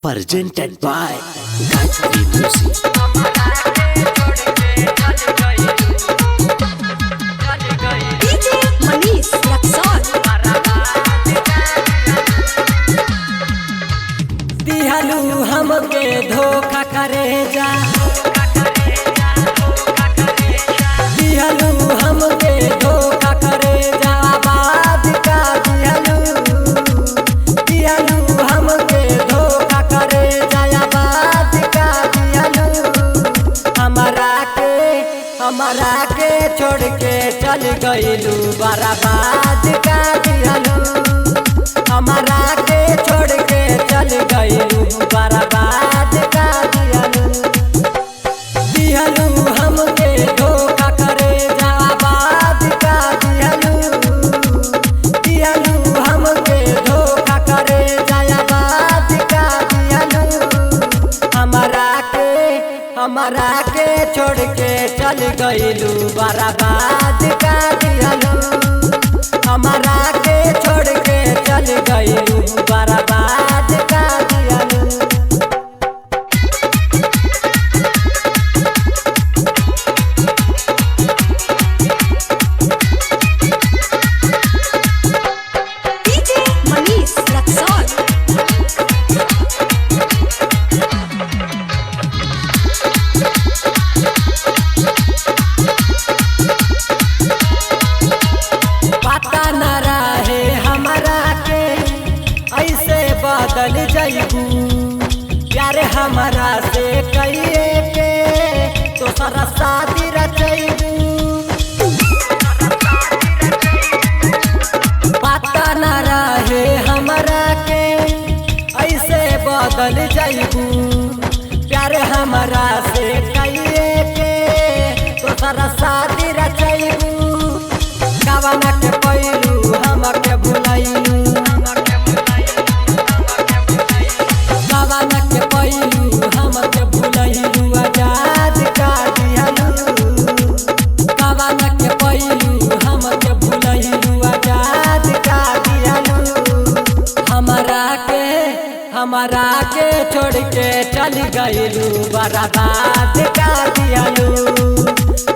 presented by Gayatri Music। DJ Manish Luxor। दिहलू हमके धोखा करे जा, दिहलू हमके धोखा करे जा, आबाद का दिहलू हमके धोखा करे जा, आबाद का दिहलू हमारा के छोड़ के चल गइलू, बर्बाद का दिहलू हमारा के छोड़ के चल गइलू, बर्बाद का दिहलू हमके धोखा करे जा, आबाद का दिहलू हमके धोखा करे जा, आबाद का दिहलू हमारा के छोड़ के चल गइलू, बर्बाद का दिहलू हमारा के छोड़ के चल गइलू, बर्बाद का दिहलू। DJ Manish Luxor। पता न रहे हमारा के ऐसे बदल जाइबू, प्यार हमारा से कहिए के तो सारा शादी रचैबू, पता न रहे हमारा के ऐसे बदल जाइबू, प्यार हमारा से कहिए के तो सारा शादी रचैबू, गावना के पैलू हमके भुलैलू, गावना के पैलू हमके भुलैलू, आजाद का दिहलू गावना के पैलू हमके भुलैलू, आजाद का दिहलू हमारा के छोड़ के चल गइलू, बर्बाद का दिहलू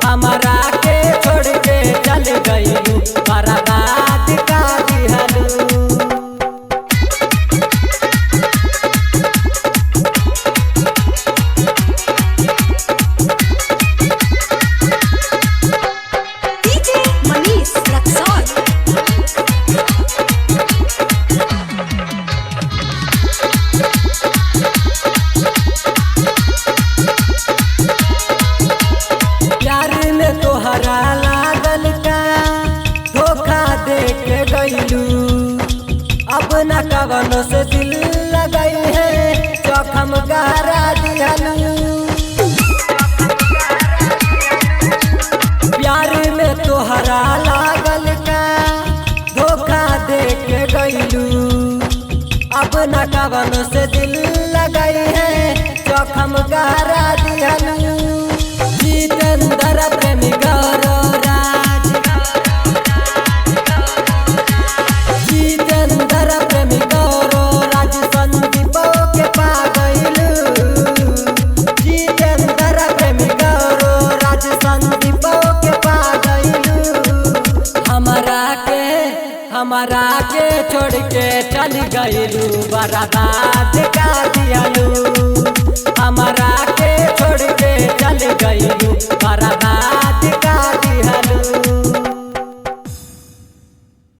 हमारा के छोड़ के चल गइलू, बर्बाद का दिहलू। DJ Manish Luxor। प्यार में तोहरा लागल का धोखा दे के गइलू, अब न कवनो से दिल लगई है, जखम गहरा दिहलू, प्यार में तोहरा लागल का धोखा दे के गइलू, अब न कवनो से दिल लगई है, जखम गहरा दिहलू, जितेंद्र प्रेमी गौरव राज, जितेंद्र प्रेमी गौरव राज, संदीप के पा गइलू, जितेंद्र प्रेमी गौरव राज, संदीप के पा गइलू, हमारा के छोड़ के चल गइलू, बर्बाद का दिहलू हमारा के छोड़ के चल गइलू, बर्बाद